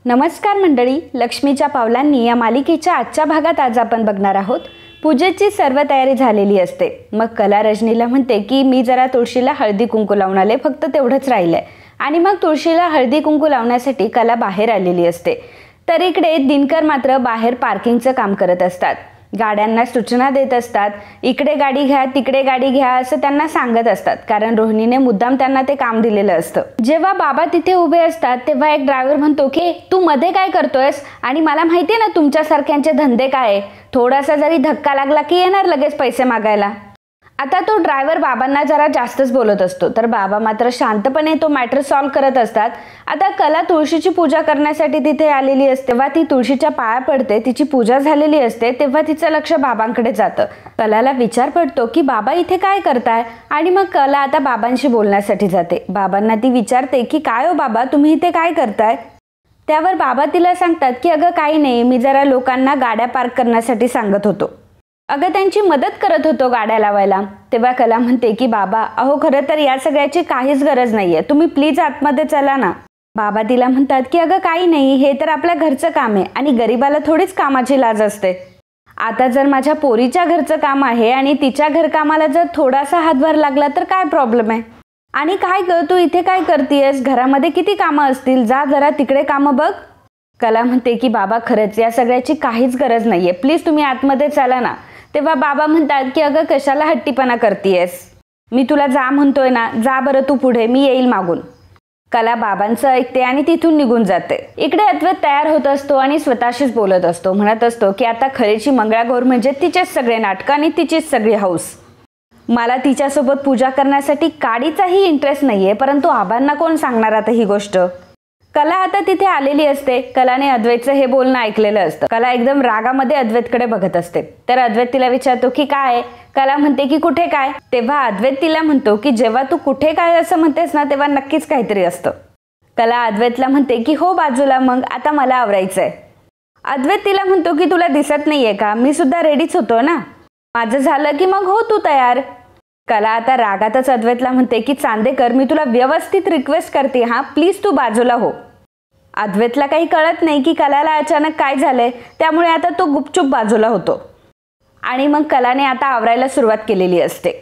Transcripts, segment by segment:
नमस्कार मंडळी, लक्ष्मीच्या पावलांनी या मालिकेच्या आजच्या भागात आज आपण बघणार आहोत. पूजेची सर्व तयारी झालेली असते. मग कला रजनीला म्हणते की मी जरा तुळशीला हळदी कुंकू लावून आले, फक्त तेवढंच राहिलंय. आणि मग तुळशीला हळदी कुंकू लावण्यासाठी कला बाहेर आलेली असते. तर इकडे दिनकर मात्र बाहेर पार्किंगचं काम करत असतात. गाड्यांना सूचना देत असतात, इकडे गाडी घ्या तिकडे गाडी घ्या असं त्यांना सांगत असतात, कारण रोहिणीने मुद्दाम त्यांना ते काम दिलेलं असतं. जेव्हा बाबा तिथे उभे असतात तेव्हा एक ड्रायव्हर म्हणतो की तू मध्ये काय करतोयस, आणि मला माहितीये ना तुमच्यासारख्यांचे धंदे काय आहे, थोडासा जरी धक्का लागला की येणार लगेच पैसे मागायला. आता तो ड्रायव्हर बाबांना जरा जास्तच बोलत असतो, तर बाबा मात्र शांतपणे तो मॅटर सॉल्व्ह करत असतात. आता कला तुळशीची पूजा करण्यासाठी तिथे आलेली असते. तेव्हा ती तुळशीच्या पाया पडते, तिची पूजा झालेली असते. तेव्हा तिचं लक्ष बाबांकडे जातं. कलाला विचार पडतो की बाबा इथे काय करताय, आणि मग कला आता बाबांशी बोलण्यासाठी जाते. बाबांना ती विचारते की काय हो बाबा, तुम्ही इथे काय करताय. त्यावर बाबा तिला सांगतात की अगं काही नाही, मी जरा लोकांना गाड्या पार्क करण्यासाठी सांगत होतो, अगं त्यांची मदत करत होतो गाड्या लावायला. तेव्हा कला म्हणते की बाबा अहो, खरं तर या सगळ्याची काहीच गरज नाहीये, तुम्ही प्लीज आतमध्ये चला ना. बाबा तिला म्हणतात की अगं काही नाही, हे तर आपल्या घरचं काम आहे आणि गरीबाला थोडीच कामाची लाज असते. आता जर माझ्या पोरीच्या घरचं काम आहे आणि तिच्या घरकामाला जर थोडासा हातभार लागला तर काय प्रॉब्लेम आहे. आणि काय ग, तू इथे काय करतेयस, घरामध्ये किती कामं असतील, जा जरा तिकडे कामं बघ. कला म्हणते की बाबा खरंच या सगळ्याची काहीच गरज नाहीये, प्लीज तुम्ही आतमध्ये चला ना. तेव्हा बाबा म्हणतात की अगं कशाला हट्टीपणा करतेयस, मी तुला जा म्हणतोय ना, जा बरं तू पुढे, मी येईल मागून. कला बाबांचं ऐकते आणि तिथून निघून जाते. इकडे अद्वैत तयार होत असतो आणि स्वतःशीच बोलत असतो, म्हणत असतो की आता खरीची मंगळागौर म्हणजे तिचेच सगळे नाटकं आणि तिचीच सगळी हौस. मला तिच्यासोबत पूजा करण्यासाठी काडीचाही इंटरेस्ट नाहीये, परंतु आबांना कोण सांगणार आता ही गोष्ट. कला आता तिथे आलेली असते. कलाने अद्वैतचं हे बोलणं ऐकलेलं असतं. कला एकदम रागामध्ये अद्वैतकडे बघत असते. तर अद्वैत तिला विचारतो की काय. कला म्हणते की कुठे काय. तेव्हा अद्वैत तिला म्हणतो की जेव्हा तू कुठे काय असं म्हणतेस ना, तेव्हा नक्कीच काहीतरी असतं. कला अद्वैतला म्हणते की हो बाजूला, मग आता मला आवरायचंय. अद्वैत तिला म्हणतो की तुला दिसत नाहीये का, मी सुद्धा रेडीच होतो ना, माझं झालं की मग हो तू तयार. कला आता रागातच अद्वैतला म्हणते की चांदेकर, मी तुला व्यवस्थित रिक्वेस्ट करते हा, प्लीज तू बाजूला हो. अद्वैतला काही कळत नाही की कलाला अचानक काय झालंय, त्यामुळे आता तो गुपचूप बाजूला होतो. आणि मग कलाने आता आवरायला सुरुवात केलेली असते.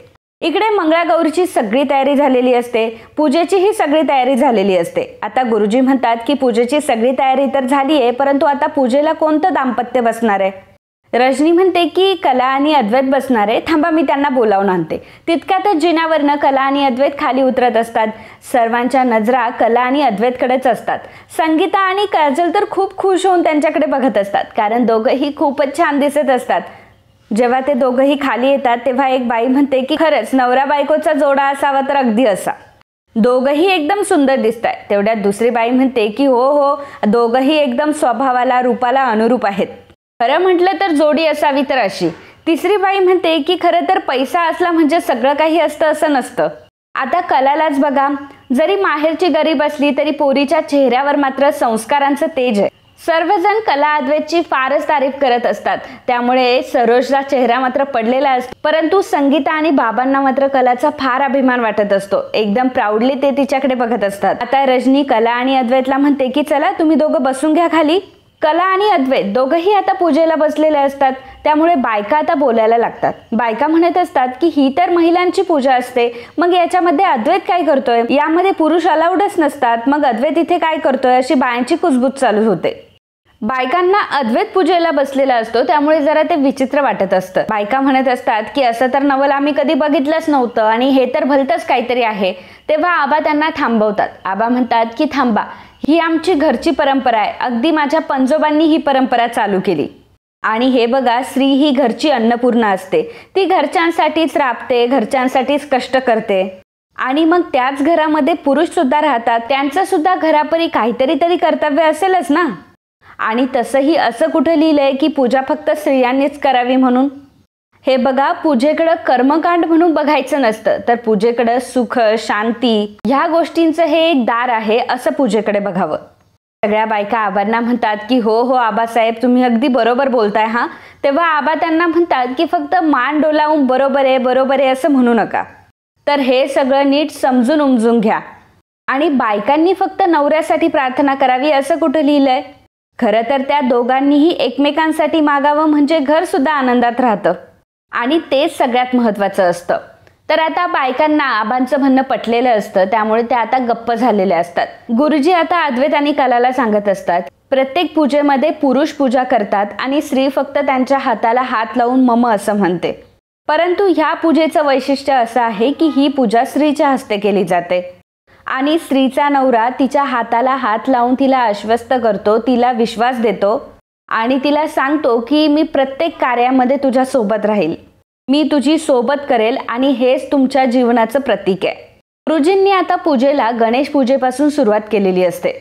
इकडे मंगळागौरीची सगळी तयारी झालेली असते, पूजेचीही सगळी तयारी झालेली असते. आता गुरुजी म्हणतात की पूजेची सगळी तयारी तर झाली आहे, परंतु आता पूजेला कोणतं दाम्पत्य बसणार आहे. रजनी म्हणते की कला आणि अद्वैत बसणार आहे, थांबा मी त्यांना बोलावून आणते. तितक्यातच जिन्यावरनं कला आणि अद्वैत खाली उतरत असतात. सर्वांच्या नजरा कला आणि अद्वैतकडेच असतात. संगीता आणि काजल तर खूप खुश होऊन त्यांच्याकडे बघत असतात, कारण दोघंही खूपच छान दिसत असतात. जेव्हा ते दोघंही खाली येतात तेव्हा एक बाई म्हणते की खरंच नवरा बायकोचा जोडा असावा तर अगदी असा, दोघंही एकदम सुंदर दिसताय. तेवढ्यात दुसरी बाई म्हणते की हो हो, दोघंही एकदम स्वभावाला रूपाला अनुरूप आहेत, खरं म्हटलं तर जोडी असावी तर अशी. तिसरी बाई म्हणते की खरं तर पैसा असला म्हणजे सगळं काही असतं असं नसतं. आता कलालाच बघा, जरी माहेरची गरीब असली तरी पोरीच्या चेहऱ्यावर मात्र संस्कारांचं तेज आहे. सर्वजण कला अद्वैतची फारच तारीफ करत असतात, त्यामुळे सरोजचा चेहरा मात्र पडलेला असतो. परंतु संगीता आणि बाबांना मात्र कलाचा फार अभिमान वाटत असतो. एकदम प्राऊडली ते तिच्याकडे बघत असतात. आता रजनी कला आणि अद्वैतला म्हणते की चला तुम्ही दोघं बसून घ्या खाली. कला आणि अद्वैत दोघंही आता पूजेला बसलेले असतात, त्यामुळे बायका आता बोलायला लागतात. बायका म्हणत असतात की ही तर महिलांची पूजा असते, मग याच्यामध्ये अद्वैत काय करतोय, यामध्ये पुरुष अलाउडच नसतात, मग अद्वैत इथे काय करतोय, अशी बायांची कुजबूज चालू होते. बायकांना अद्वैत पूजेला बसलेला असतो, त्यामुळे जरा ते विचित्र वाटत असतं. बायका म्हणत असतात की असं तर नवल आम्ही कधी बघितलंच नव्हतं आणि हे तर भलतंच काहीतरी आहे. तेव्हा आबा त्यांना थांबवतात. आबा म्हणतात की थांबा, ही आमची घरची परंपरा आहे, अगदी माझ्या पंजोबांनी ही परंपरा चालू केली. आणि हे बघा, स्त्री ही घरची अन्नपूर्णा असते, ती घरच्यांसाठीच राबते, घरच्यांसाठीच कष्ट करते. आणि मग त्याच घरामध्ये पुरुष सुद्धा राहतात, त्यांचं सुद्धा घरापरी काहीतरी तरी कर्तव्य असेलच ना. आणि तसंही असं कुठं लिहिलंय की पूजा फक्त स्त्रियांनीच करावी म्हणून. हे बघा, पूजेकडं कर्मकांड म्हणून बघायचं नसतं, तर पूजेकडं सुख शांती ह्या गोष्टींचं हे एक दार आहे असं पूजेकडे बघावं. सगळ्या बायका आबांना म्हणतात की हो हो आबासाहेब, तुम्ही अगदी बरोबर बोलताय हा. तेव्हा आबा त्यांना म्हणतात की फक्त मान डोलावून बरोबर आहे बरोबर आहे असं म्हणू नका, तर हे सगळं नीट समजून उमजून घ्या. आणि बायकांनी फक्त नवऱ्यासाठी प्रार्थना करावी असं कुठं लिहिलंय? खरं तर त्या दोघांनीही एकमेकांसाठी मागावं म्हणजे घर सुद्धा आनंदात राहतं आणि तेच सगळ्यात महत्त्वाचं असतं. तर आता बायकांना आबांचं म्हणणं पटलेलं असतं, त्यामुळे त्या आता गप्प झालेल्या असतात. गुरुजी आता अद्वैत आणि कलाला सांगत असतात, प्रत्येक पूजेमध्ये पुरुष पूजा करतात आणि स्त्री फक्त त्यांच्या हाताला हात लावून मम असं म्हणते. परंतु ह्या पूजेचं वैशिष्ट्य असं आहे की ही पूजा स्त्रीच्या हस्ते केली जाते आणि स्त्रीचा नवरा तिच्या हाताला हात लावून तिला आश्वस्त करतो, तिला विश्वास देतो आणि तिला सांगतो की मी प्रत्येक कार्यामध्ये तुझ्या सोबत राहील, मी तुझी सोबत करेल आणि हेच तुमच्या जीवनाचं प्रतीक आहे. गुरुजींनी आता पूजेला गणेश पूजेपासून सुरुवात केलेली असते.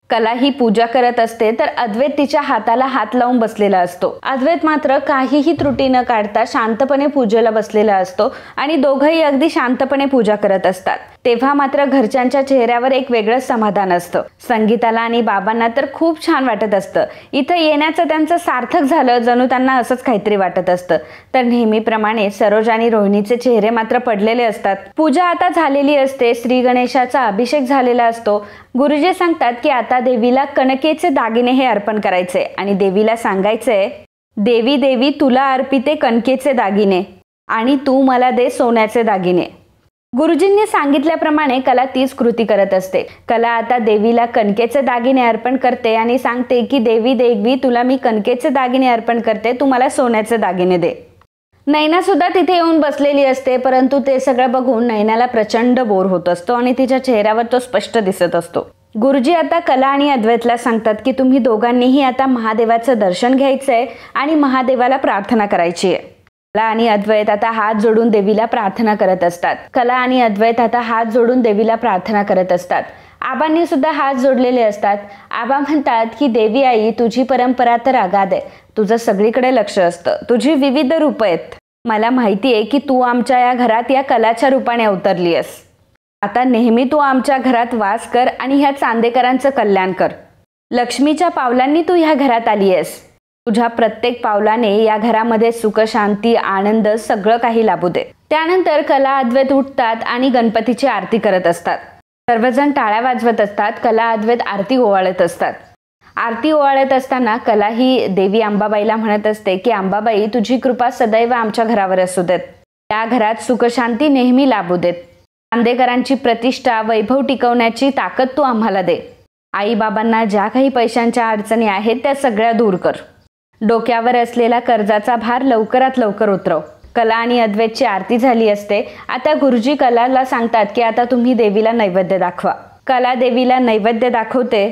कला ही पूजा करत असते तर अद्वैत तिच्या हाताला हात लावून बसलेला असतो. अद्वैत मात्र काहीही त्रुटी न काढता शांतपणे पूजेला बसलेला असतो आणि दोघंही अगदी शांतपणे पूजा करत असतात. तेव्हा मात्र घरच्यांच्या चेहऱ्यावर एक वेगळंच समाधान असतं. संगीताला आणि बाबांना तर खूप छान वाटत असतं. इथं येण्याचं त्यांचं सार्थक झालं, जणू त्यांना असंच काहीतरी वाटत असतं. तर नेहमीप्रमाणे सरोज आणि रोहिणीचे चेहरे मात्र पडलेले असतात. पूजा आता झालेली असते. श्री गणेशाचा अभिषेक झालेला असतो. गुरुजी सांगतात की आता देवीला कणकेचे दागिने हे अर्पण करायचे आणि देवीला सांगायचे, देवी देवी तुला अर्पिते कणकेचे दागिने आणि तू मला दे सोन्याचे दागिने. गुरुजींनी सांगितल्याप्रमाणे कला तीच कृती करत असते. कला आता देवीला कणकेचे दागिने अर्पण करते आणि सांगते की देवी देवी तुला मी कणकेचे दागिने अर्पण करते, तू मला सोन्याचे दागिने दे. नैना सुद्धा तिथे येऊन बसलेली असते, परंतु ते सगळं बघून नैनाला प्रचंड बोर होत असतो आणि तिच्या चेहऱ्यावर तो स्पष्ट दिसत असतो. गुरुजी आता कला आणि अद्वैतला सांगतात की तुम्ही दोघांनीही आता महादेवाचं दर्शन घ्यायचंय आणि महादेवाला प्रार्थना करायची आहे. कला आणि अद्वैत आता हात जोडून देवीला प्रार्थना करत असतात. कला आणि अद्वैत आता हात जोडून देवीला प्रार्थना करत असतात. आबांनी सुद्धा हात जोडलेले असतात. आबा म्हणतात की देवी आई, तुझी परंपरा तर अगाध आहे, तुझं सगळीकडे लक्ष असतं, तुझी विविध रूपं आहेत. मला माहिती आहे की तू आमच्या या घरात या कलाच्या रूपाने अवतरली आहेस. आता नेहमी तू आमच्या घरात वास कर आणि ह्या चांदेकरांचं कल्याण कर. लक्ष्मीच्या पावलांनी तू ह्या घरात आली आहेस. तुझ्या प्रत्येक पावलाने या घरामध्ये सुख, शांती, आनंद सगळं काही लाभू दे. त्यानंतर कला अद्वैत उठतात आणि गणपतीची आरती करत असतात. सर्वजण टाळ्या वाजवत असतात. कला अद्वैत आरती ओवाळत असतात. आरती ओवाळत असताना कला ही देवी अंबाबाईला म्हणत असते की अंबाबाई, तुझी कृपा सदैव आमच्या घरावर असू देत. त्या घरात सुख, शांती नेहमी लाभू देत. चांदेकरांची प्रतिष्ठा, वैभव टिकवण्याची ताकद तू आम्हाला दे. आई बाबांना ज्या काही पैशांच्या अडचणी आहेत त्या सगळ्या दूर कर. डोक्यावर असलेला कर्जाचा भार लवकरात लवकर उतरव. कला आणि अद्वैतची आरती झाली असते. आता गुरुजी कलाला सांगतात की आता तुम्ही देवीला नैवेद्य दाखवा. कला देवीला नैवेद्य दाखवते.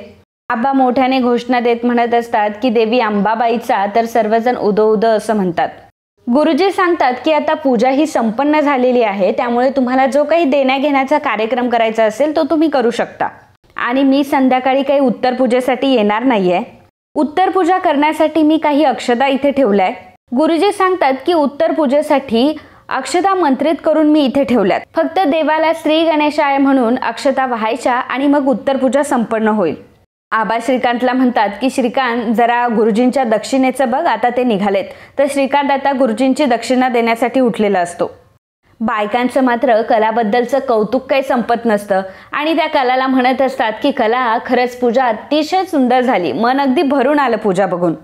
आबा मोठ्याने घोषणा देत म्हणत असतात की देवी अंबाबाईचा, तर सर्वजण उदो उदो असं म्हणतात. गुरुजी सांगतात की आता पूजा ही संपन्न झालेली आहे, त्यामुळे तुम्हाला जो काही देण्याघेण्याचा कार्यक्रम करायचा असेल तो तुम्ही करू शकता आणि मी संध्याकाळी काही उत्तर पूजेसाठी येणार नाहीये. उत्तर पूजा करण्यासाठी मी काही अक्षता इथे ठेवल्याय. गुरुजी सांगतात की उत्तर पूजेसाठी अक्षता मंत्रित करून मी इथे ठेवल्यात. फक्त देवाला श्री गणेशाय म्हणून अक्षता वाहायच्या आणि मग उत्तर पूजा संपन्न होईल. आबा श्रीकांतला म्हणतात की श्रीकांत, जरा गुरुजींच्या दक्षिणेचं बघ. आता ते निघालेत. तर श्रीकांत आता गुरुजींची दक्षिणा देण्यासाठी उठलेला असतो. बायकांचं मात्र कलाबद्दलचं कौतुक काही संपत नसतं आणि त्या कलाला म्हणत असतात की कला, खरंच पूजा अतिशय सुंदर झाली, मन अगदी भरून आलं पूजा बघून.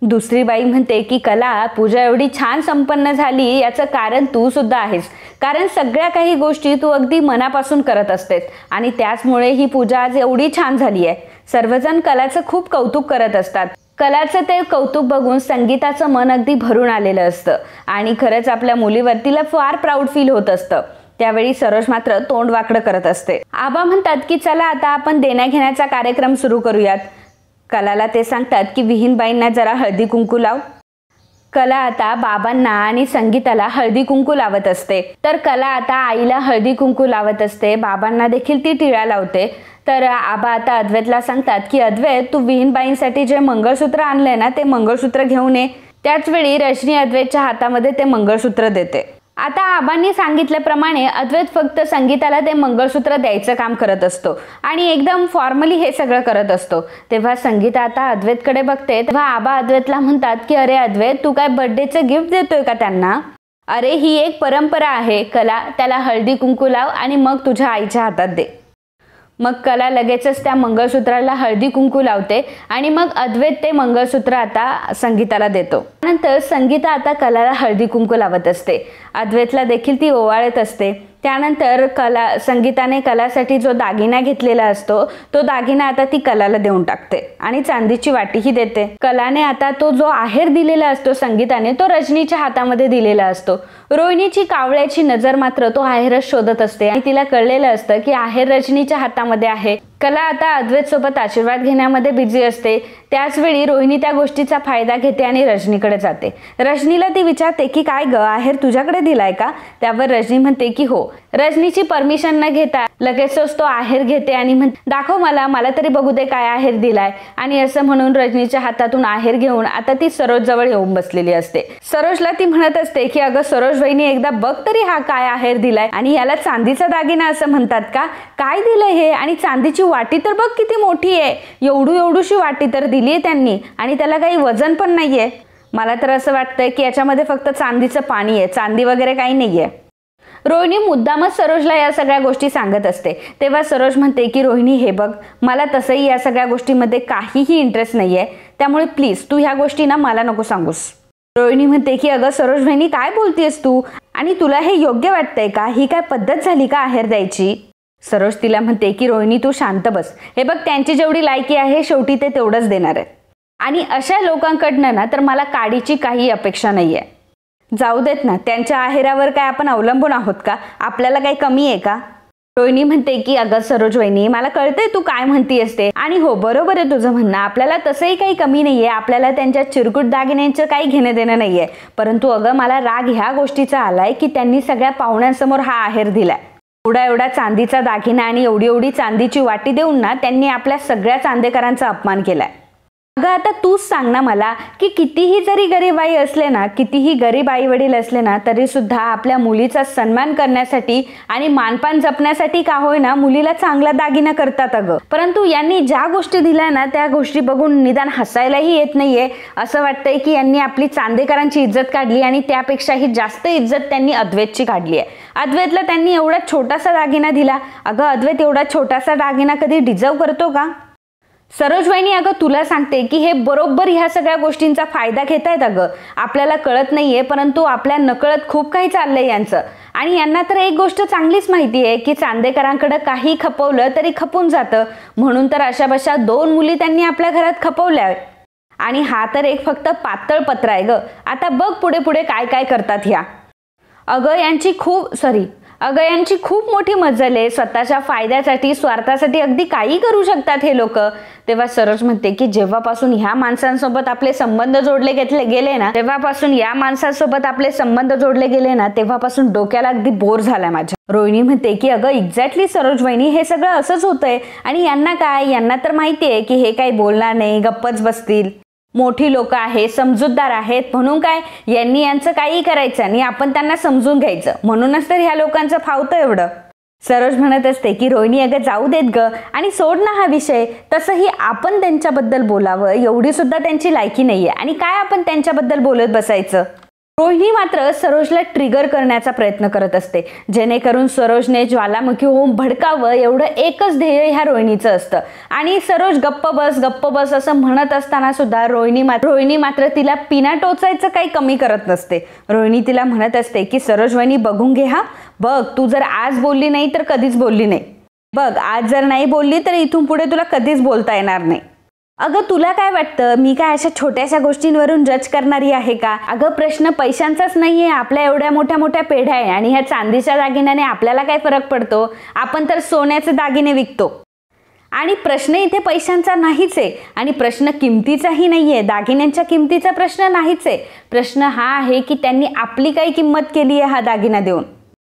दुसरी बाई म्हणते की कला, पूजा एवढी छान संपन्न झाली याचं कारण तू सुद्धा आहेस, कारण सगळ्या काही गोष्टी तू अगदी मनापासून करत असतेस आणि त्याचमुळे ही पूजा आज एवढी छान झाली आहे. सर्वजण कलाचं खूप कौतुक करत असतात. कलाचं ते कौतुक बघून संगीताचं मन अगदी भरून आलेलं असतं आणि खरंच आपल्या मुलीवर तिला फार प्राऊड फील होत असतं. त्यावेळी सरोज मात्र तोंड वाकडं करत असते. आबा म्हणतात की चला आता आपण देण्याघेण्याचा कार्यक्रम सुरू करूयात. कलाला ते सांगतात की विहीनबाईंना जरा हळदी कुंकू लाव. कला आता बाबांना आणि संगीताला हळदी कुंकू लावत असते. तर कला आता आईला हळदी कुंकू लावत असते. बाबांना देखील ती टिळा लावते. तर आबा आता अद्वैतला सांगतात की अद्वैत, तू विहीनबाईंसाठी जे मंगळसूत्र आणलंय ना ते मंगळसूत्र घेऊन ये. त्याच वेळी रजनी अद्वैतच्या हातामध्ये ते मंगळसूत्र देते. आता आबांनी सांगितल्याप्रमाणे अद्वैत फक्त संगीताला ते मंगळसूत्र द्यायचं काम करत असतो आणि एकदम फॉर्मली हे सगळं करत असतो. तेव्हा संगीता आता अद्वैतकडे बघते. तेव्हा आबा अद्वैतला म्हणतात की अरे अद्वैत, तू काय बर्थडेचं गिफ्ट देतोय का त्यांना? अरे ही एक परंपरा आहे. कला, त्याला हळदी कुंकू लाव आणि मग तुझ्या आईच्या हातात दे. मग कला लगेचच त्या मंगळसूत्राला हळदी कुंकू लावते आणि मग अद्वैत ते मंगळसूत्र आता संगीताला देतो. नंतर संगीता आता कलाला हळदी कुंकू लावत असते. अद्वैतला देखील ती ओवाळत असते. त्यानंतर संगीताने कलासाठी जो दागिना घेतलेला असतो तो दागिना आता ती कलाला देऊन टाकते आणि चांदीची वाटीही देते. कलाने आता तो जो आहेर दिलेला असतो संगीताने तो रजनीच्या हातामध्ये दिलेला असतो. रोहिणीची कावळ्याची नजर मात्र तो आहेरच शोधत असते आणि तिला कळलेलं असतं की आहेर रजनीच्या हातामध्ये आहे. कला आता अद्वैत सोबत आशीर्वाद घेण्यामध्ये बिझी असते. त्याच वेळी रोहिणी त्या गोष्टीचा फायदा घेते आणि रजनीकडे जाते. रजनीला ती विचारते की काय ग, आहेर तुझ्याकडे दिलाय का? त्यावर रजनी म्हणते की हो. रजनीची परमिशन न घेता लगेचच तो आहेर घेते आणि दाखव मला तरी बघू दे काय आहेर दिलाय. आणि असं म्हणून रजनीच्या हातातून आहेर घेऊन आता ती सरोज जवळ येऊन बसलेली असते. सरोजला ती म्हणत असते की अगं सरोज वहिनी, एकदा बघ तरी हा काय आहेर दिलाय आणि याला चांदीचा दागिना असं म्हणतात का? काय दिलंय हे? आणि चांदीची वाटी तर बघ किती मोठी आहे. एवढूशी वाटी तर दिली आहे त्यांनी आणि त्याला काही वजन पण नाहीये. मला तर असं वाटतंय की याच्यामध्ये फक्त चांदीचं पाणी आहे, चांदी वगैरे काही नाहीये. रोहिणी मुद्दामच सरोजला या सगळ्या गोष्टी सांगत असते. तेव्हा सरोज म्हणते की रोहिणी हे बघ, मला तसंही या सगळ्या गोष्टींमध्ये काहीही इंटरेस्ट नाहीये, त्यामुळे प्लीज तू ह्या गोष्टी ना मला नको सांगूस. रोहिणी म्हणते की अगं सरोज बहिणी, काय बोलतेस तू? आणि तुला हे योग्य वाटतंय का? ही काय पद्धत झाली का आहेर द्यायची? सरोज तिला म्हणते की रोहिणी तू शांत बस. हे बघ, त्यांची जेवढी लायकी आहे शेवटी ते तेवढंच देणार आहे आणि अशा लोकांकडनं ना तर मला काडीची काही अपेक्षा नाहीये. जाऊ देत ना, त्यांच्या आहेरावर काय आपण अवलंबून आहोत का? आपल्याला काही कमी आहे का? रोहिणी म्हणते की अगं सरोज वहिनी, मला कळतंय तू काय म्हणती असते आणि हो बरोबर आहे तुझं म्हणणं, आपल्याला तसंही काही कमी नाहीये, आपल्याला त्यांच्या चिरकुट दागिन्यांचं काही घेणं देणं नाहीये. परंतु अगं मला राग ह्या गोष्टीचा आलाय की त्यांनी सगळ्या पाहुण्यांसमोर हा आहेर दिलाय. एवढा चांदीचा दागिना आणि एवढी चांदीची वाटी देऊन ना त्यांनी आपल्या सगळ्या चांदेकरांचा अपमान केलाय. अगं आता तूच सांग ना मला की कितीही जरी गरीब आई असले ना, कितीही गरीब आई वडील असले ना, तरी सुद्धा आपल्या मुलीचा सन्मान करण्यासाठी आणि मानपान जपण्यासाठी का होईना मुलीला चांगला दागिना करतात अगं. परंतु यांनी ज्या गोष्टी दिल्या ना त्या गोष्टी बघून निदान हसायलाही येत नाहीये. असं वाटतंय की यांनी आपली चांदेकरांची इज्जत काढली आणि त्यापेक्षाही जास्त इज्जत त्यांनी अद्वैतची काढली आहे. अद्वैतला त्यांनी एवढा छोटासा दागिना दिला. अगं अद्वैत एवढा छोटासा दागिना कधी डिझर्व करतो का? सरोज वहिनी, अगं तुला सांगते की हे बरोबर ह्या सगळ्या गोष्टींचा फायदा घेतायत अगं. आपल्याला कळत नाहीये परंतु आपल्या नकळत खूप काही चाललंय यांचं. आणि यांना तर एक गोष्ट चांगलीच माहिती आहे की चांदेकरांकडे काही खपवलं तरी खपून जातं, म्हणून तर अशा बशा 2 मुली त्यांनी आपल्या घरात खपवल्या. आणि हा तर एक फक्त पातळ पत्र आहे ग. आता बघ पुढे पुढे काय काय करतात ह्या. अगं यांची खूप मोठी मज्जल आहे. स्वतःच्या फायद्यासाठी स्वार्थासाठी अगदी काही करू शकतात हे लोक. तेव्हा सरोज म्हणते की जेव्हापासून ह्या माणसांसोबत आपले संबंध जोडले गेले ना तेव्हापासून डोक्याला अगदी बोर झालाय माझ्या. रोहिणी म्हणते की अगं एक्झॅक्टली सरोज वहिनी, हे सगळं असंच होतंय आणि यांना तर माहितीये की हे काही बोलणार नाही, गप्पच बसतील. मोठी लोक आहेत, समजूतदार आहेत, म्हणून काय यांनी यांचं काही करायचं आणि आपण त्यांना समजून घ्यायचं, म्हणूनच तर ह्या लोकांचं फावतं एवढं. सरोज म्हणत असते की रोहिणी अगं जाऊ देत ग आणि सोड ना हा विषय. तसंही आपण त्यांच्याबद्दल बोलावं एवढी सुद्धा त्यांची लायकी नाहीये आणि काय आपण त्यांच्याबद्दल बोलत बसायचं. रोहिणी मात्र सरोजला ट्रिगर करण्याचा प्रयत्न करत असते जेणेकरून सरोजने ज्वालामुखी होऊन भडकावं एवढं एकच ध्येय ह्या रोहिणीचं असतं. आणि सरोज गप्प बस असं म्हणत असताना सुद्धा रोहिणी मात्र तिला पिना टोचायचं काही कमी करत नसते. रोहिणी तिला म्हणत असते की सरोज वहिनी बघून घे हा, बघ तू जर आज बोलली नाही तर कधीच बोलली नाही. बघ आज जर नाही बोलली तर इथून पुढे तुला कधीच बोलता येणार नाही. अगं तुला काय वाटतं, मी काय अशा छोट्याशा गोष्टींवरून जज करणारी आहे का? अगं प्रश्न पैशांचाच नाहीये, आपल्या एवढ्या मोठ्या पेढ्या आहे आणि ह्या चांदीच्या दागिन्याने आपल्याला काय फरक पडतो? आपण तर सोन्याचे दागिने विकतो. आणि प्रश्न इथे पैशांचा नाहीच आहे आणि प्रश्न किमतीचाही नाहीये, दागिन्यांच्या किमतीचा प्रश्न नाहीच आहे. प्रश्न हा आहे की त्यांनी आपली काही किंमत केली आहे हा दागिना देऊन.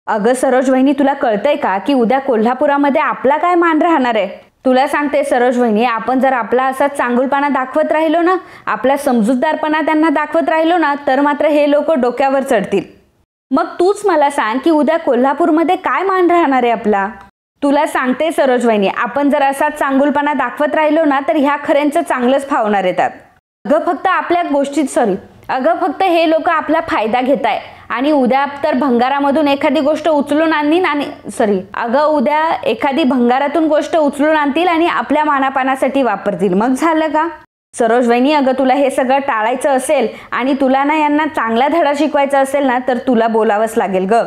अगं सरोज वहिनी, तुला कळतंय का की उद्या कोल्हापुरामध्ये आपला काय मान राहणार आहे? तुला सांगते सरोज वहिनी, आपण जर आपला असा चांगुलपणा दाखवत राहिलो ना, आपला समजूतदारपणा त्यांना दाखवत राहिलो ना, तर मात्र हे लोक डोक्यावर चढतील. मग तूच मला सांग की उद्या कोल्हापूरमध्ये काय मान राहणार आहे आपला? तुला सांगते सरोज वहिनी, आपण जर असा चांगुलपणा दाखवत राहिलो ना तर ह्या खऱ्यांचं चांगलंच फावणार येतात. अगं फक्त हे लोक आपला फायदा घेताय आणि उद्या तर भंगारामधून एखादी गोष्ट उचलून आणीन आणि अगं उद्या एखादी भंगारातून गोष्ट उचलून आणतील आणि आपल्या मानापानासाठी वापरतील, मग झालं का? सरोज वहिनी, अगं तुला हे सगळं टाळायचं असेल आणि तुला ना यांना चांगला धडा शिकवायचा असेल ना तर तुला बोलावंच लागेल ग.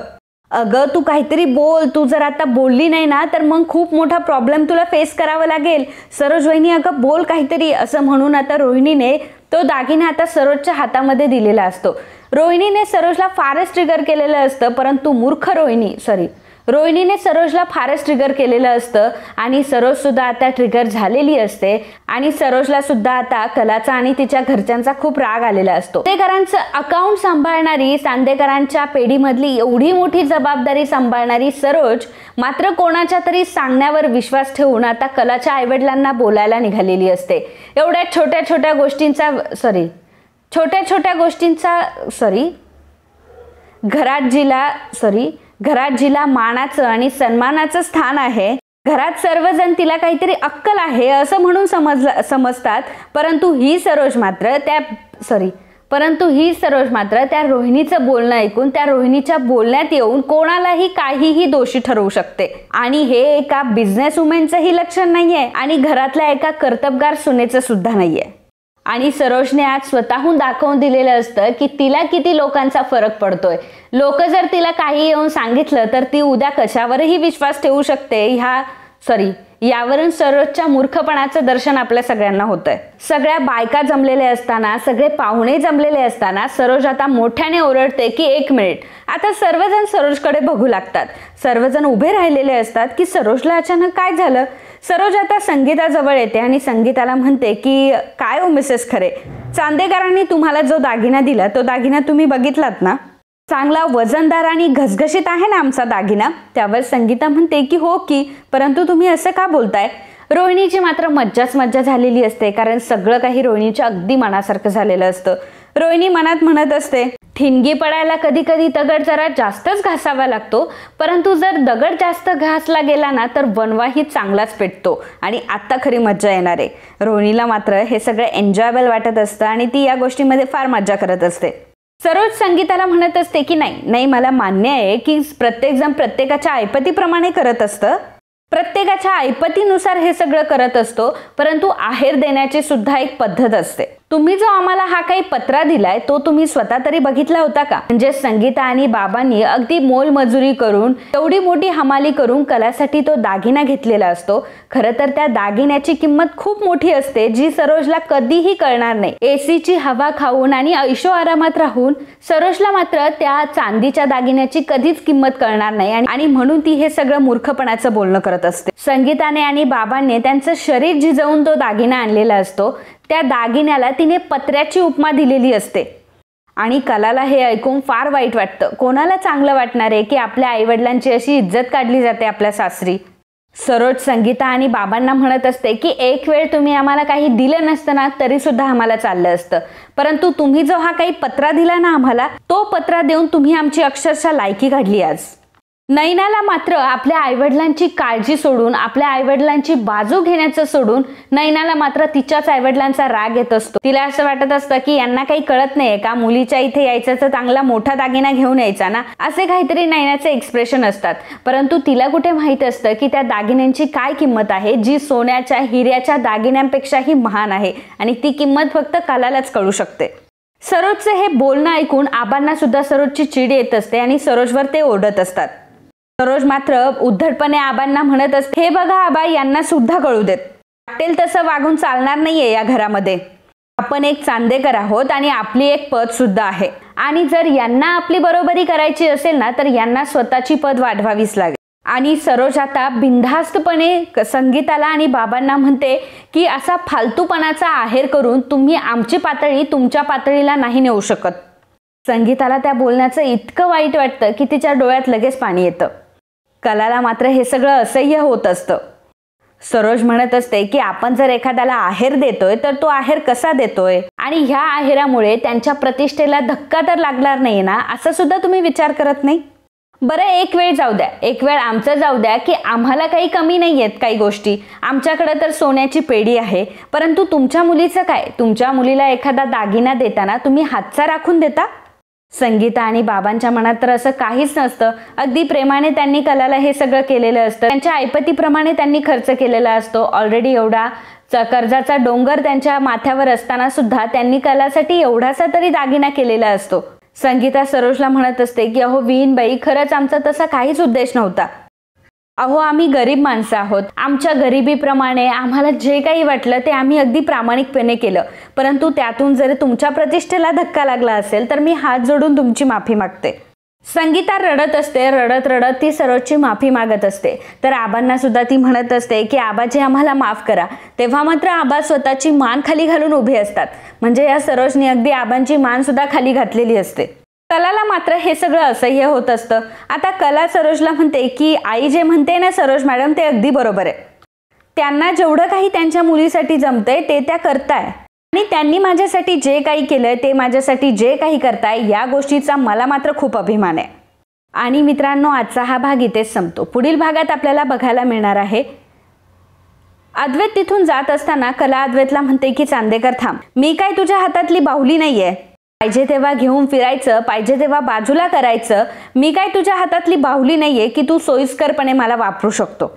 अगं तू काहीतरी बोल, तू जर आता बोलली नाही ना तर मग खूप मोठा प्रॉब्लेम तुला फेस करावा लागेल. सरोज वहिनी अगं बोल काहीतरी, असं म्हणून आता रोहिणीने तो दागिना आता सरोजच्या हातामध्ये दिलेला असतो. रोहिणीने सरोजला फारच ट्रिगर केलेलं असतं, परंतु मूर्ख रोहिणीने सरोजला फारच ट्रिगर केलेलं असतं आणि सरोज सुद्धा आता ट्रिगर झालेली असते आणि सरोजला सुद्धा आता कलाचा आणि तिच्या घरच्यांचा खूप राग आलेला असतो. चांदेकरांचं अकाउंट सांभाळणारी, चांदेकरांच्या पेढीमधली एवढी मोठी जबाबदारी सांभाळणारी सरोज मात्र कोणाच्या तरी सांगण्यावर विश्वास ठेवून आता कलाच्या आईवडिलांना बोलायला निघालेली असते. एवढ्या छोट्या छोट्या गोष्टींचा घरात जिला मानाचं आणि सन्मानाचं स्थान आहे, घरात सर्वजण तिला काहीतरी अक्कल आहे असं म्हणून समजतात, परंतु ही सरोज मात्र त्या रोहिणीचं बोलणं ऐकून, त्या रोहिणीच्या बोलण्यात येऊन कोणालाही काहीही दोषी ठरवू शकते. आणि हे एका बिझनेस वुमेनचंही लक्षण नाहीये आणि घरातल्या एका कर्तबगार सुनेचं सुद्धा नाहीये. आणि सरोजने आज स्वतःहून दाखवून दिलेलं असतं की तिला किती लोकांचा फरक पडतोय. लोक जर तिला काही येऊन सांगितलं तर ती उद्या कशावरही विश्वास ठेवू शकते. यावरून सरोजच्या मूर्खपणाचं दर्शन आपल्या सगळ्यांना होतंय. सगळ्या बायका जमलेल्या असताना, सगळे पाहुणे जमलेले असताना सरोज आता मोठ्याने ओरडते की 1 मिनिट. आता सर्वजण सरोजकडे बघू लागतात. सर्वजण उभे राहिलेले असतात की सरोजला अचानक काय झालं. सरोज आता संगीताजवळ येते आणि संगीताला म्हणते की काय हो मिसेस खरे, चांदेकरांनी तुम्हाला जो दागिना दिला तो दागिना तुम्ही बघितलात ना, चांगला वजनदार आणि घसघशीत आहे ना आमचा दागिना. त्यावर संगीता म्हणते की हो की, परंतु तुम्ही असं का बोलताय. रोहिणीची मात्र मज्जा झालेली असते, कारण सगळं काही रोहिणीच्या अगदी मनासारखं झालेलं असतं. रोहिणी मनात म्हणत असते, ठिणगी पडायला कधी कधी दगड जरा जास्तच घासावा लागतो, परंतु जर दगड जास्त घासला गेला ना तर वनवाही चांगलाच पेटतो आणि आता खरी मज्जा येणार आहे. रोहिणीला मात्र हे सगळं एन्जॉयबल वाटत असतं आणि ती या गोष्टीमध्ये फार मज्जा करत असते. सरोज संगीताला म्हणत असते की नाही मला मान्य आहे की प्रत्येकजण प्रत्येकाच्या ऐपतीप्रमाणे करत असतं, प्रत्येकाच्या ऐपतीनुसार हे सगळं करत असतो, परंतु आहेर देण्याची सुद्धा एक पद्धत असते. तुम्ही जो आम्हाला हा काही पत्रा दिलाय तो तुम्ही स्वतः तरी बघितला होता का. म्हणजे संगीता आणि बाबांनी अगदी मोलमजुरी करून, एवढी मोठी हमाली करून कलासाठी तो दागिना घेतलेला असतो. खरं तर त्या दागिन्याची किंमत खूप मोठी असते, जी सरोजला कधीही कळणार नाही. एसीची हवा खाऊन आणि ऐशो आरामात राहून सरोजला मात्र त्या चांदीच्या दागिन्याची कधीच किंमत कळणार नाही आणि म्हणून ती हे सगळं मूर्खपणाचं बोलणं करत असते. संगीताने आणि बाबांनी त्यांचं शरीर झिजवून तो दागिना आणलेला असतो. त्या दागिन्याला तिने पत्र्याची उपमा दिलेली असते आणि कलाला हे ऐकून फार वाईट वाटतं. कोणाला चांगलं वाटणार आहे की आपल्या आईवडिलांची अशी इज्जत काढली जाते आपल्या सासरी. सरोज संगीता आणि बाबांना म्हणत असते की एक वेळ तुम्ही आम्हाला काही दिलं नसतं ना तरी सुद्धा आम्हाला चाललं असतं, परंतु तुम्ही जो हा काही पत्रा दिला ना आम्हाला, तो पत्रा देऊन तुम्ही आमची अक्षरशः लायकी काढली आज. नैनाला मात्र आपल्या आईवडिलांची काळजी सोडून, आपल्या आईवडिलांची बाजू घेण्याचं सोडून नैनाला मात्र तिच्याच आईवडिलांचा राग येत असतो. तिला असं वाटत असतं की यांना काही कळत नाहीये का, मुलीच्या इथे यायचं तर चांगला मोठा दागिना घेऊन यायचा ना, असे काहीतरी नैनाचे एक्सप्रेशन असतात. परंतु तिला कुठे माहित असतं की त्या दागिन्यांची काय किंमत आहे, जी सोन्याच्या हिऱ्याच्या दागिन्यांपेक्षाही महान आहे आणि ती किंमत फक्त कलालाच कळू शकते. सरोजचे हे बोलणं ऐकून आबांना सुद्धा सरोजची चिड येत असते आणि सरोजवर ते ओरडत असतात. सरोज मात्र उद्धटपणे आबांना म्हणत असते, हे बघा आबा, यांना सुद्धा कळू देत, वाटेल तसं वागून चालणार नाहीये या घरामध्ये. आपण एक चांदेकर आहोत आणि आपली एक पद सुद्धा आहे आणि जर यांना आपली बरोबरी करायची असेल ना तर यांना स्वतःची पद वाढवावीच लागेल. आणि सरोज आता बिनधास्तपणे संगीताला आणि बाबांना म्हणते की असा फालतूपणाचा आहेर करून तुम्ही आमची पातळी तुमच्या पातळीला नाही नेऊ शकत. संगीताला त्या बोलण्याचं इतकं वाईट वाटतं की तिच्या डोळ्यात लगेच पाणी येतं. कलाला मात्र हे सगळं असह्य होत असतं. सरोज म्हणत असते की आपण जर एखाद्याला आहेर देतोय तर तो आहेर कसा देतोय आणि ह्या आहेरामुळे त्यांच्या प्रतिष्ठेला धक्का तर लागणार नाही ना, असं सुद्धा तुम्ही विचार करत नाही. बरं, एक वेळ जाऊ द्या, एक वेळ आमचं जाऊ द्या की आम्हाला काही कमी नाही आहेत काही गोष्टी, आमच्याकडे तर सोन्याची पेढी आहे, परंतु तुमच्या मुलीचं काय. तुमच्या मुलीला एखादा दागिना देताना तुम्ही हातचा राखून देता. संगीता आणि बाबांच्या मनात तर असं काहीच नसतं. अगदी प्रेमाने त्यांनी कलाला हे सगळं केलेलं असतं. त्यांच्या ऐपतीप्रमाणे त्यांनी खर्च केलेला असतो. ऑलरेडी एवढा कर्जाचा डोंगर त्यांच्या माथ्यावर असताना सुद्धा त्यांनी कलासाठी एवढासा तरी दागिना केलेला असतो. संगीता सरोजला म्हणत असते की अहो विहीनबाई, खरंच आमचा तसा काहीच उद्देश नव्हता. अहो आम्ही गरीब माणसं आहोत. आमच्या गरिबीप्रमाणे आम्हाला जे काही वाटलं ते आम्ही अगदी प्रामाणिकपणे केलं. परंतु त्यातून जर तुमच्या प्रतिष्ठेला धक्का लागला असेल तर मी हात जोडून तुमची माफी मागते. संगीता रडत असते. रडत रडत ती सरोजची माफी मागत असते. तर आबांना सुद्धा ती म्हणत असते की आबाजी आम्हाला माफ करा. तेव्हा मात्र आबा स्वतःची मान खाली घालून उभे असतात. म्हणजे या सरोजने अगदी आबांची मान सुद्धा खाली घातलेली असते. कलाला मात्र हे सगळं असह्य होत असतं. आता कला सरोजला म्हणते की आई जे म्हणते ना सरोज मॅडम, ते अगदी बरोबर आहे. त्यांना जेवढं काही त्यांच्या मुलीसाठी जमतंय ते त्या करताय आणि त्यांनी माझ्यासाठी जे काही केलंय, ते माझ्यासाठी जे काही करताय, या गोष्टीचा मला मात्र खूप अभिमान आहे. आणि मित्रांनो, आजचा हा भाग इथेच संपतो. पुढील भागात आपल्याला बघायला मिळणार आहे अद्वैत तिथून जात असताना कला अद्वैतला म्हणते की चांदेकर थांब, मी काय तुझ्या हातातली बाहुली नाहीये. पाहिजे तेव्हा घेऊन फिरायचं, पाहिजे तेव्हा बाजूला करायचं. मी काय तुझ्या हातातली बाहुली नाहीये की तू सोयीस्करपणे मला वापरू शकतो.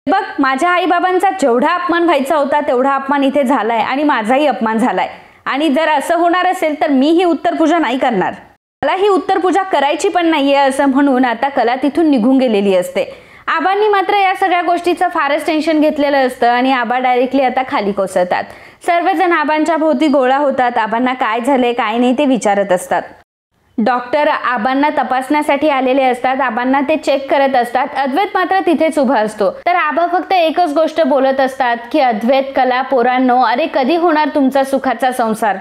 बघ, माझ्या आईबाबांचा जेवढा अपमान व्हायचा होता तेवढा अपमान इथे झालाय आणि माझाही अपमान झालाय. आणि जर असं होणार असेल तर मी ही उत्तरपूजा नाही करणार. मला ही उत्तरपूजा करायची पण नाहीये असं म्हणून आता कला तिथून निघून गेलेली असते. आबांनी मात्र या सगळ्या गोष्टीचं फारच टेन्शन घेतलेलं असतं आणि आबा डायरेक्टली आता खाली कोसळतात. सर्वजण आबांच्या भोवती गोळा होतात. आबांना काय झाले काय नाही ते विचारत असतात. डॉक्टर आबांना तपासण्यासाठी आलेले असतात. आबांना ते चेक करत असतात. अद्वैत मात्र तिथेच उभा असतो. तर आबा फक्त एकच गोष्ट बोलत असतात की अद्वैत, कला, पोरांनो, अरे कधी होणार तुमचा सुखाचा संसार.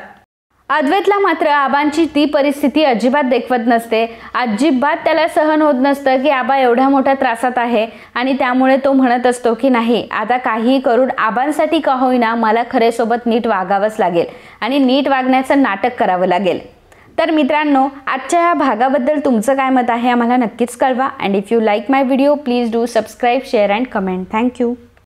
अद्वैतला मात्र आबांची ती परिस्थिती अजिबात देखवत नसते. अजिबात त्याला सहन होत नसतं की आबा एवढ्या मोठ्या त्रासात आहे आणि त्यामुळे तो म्हणत असतो की नाही, आता काहीही करून आबांसाठी का होईना मला खरेसोबत नीट वागावंच लागेल आणि नीट वागण्याचं नाटक करावं लागेल. तर मित्रांनो, आजच्या या भागाबद्दल तुमचं काय मत आहे आम्हाला नक्कीच कळवा. And if you like my video please do subscribe, share and comment. Thank you.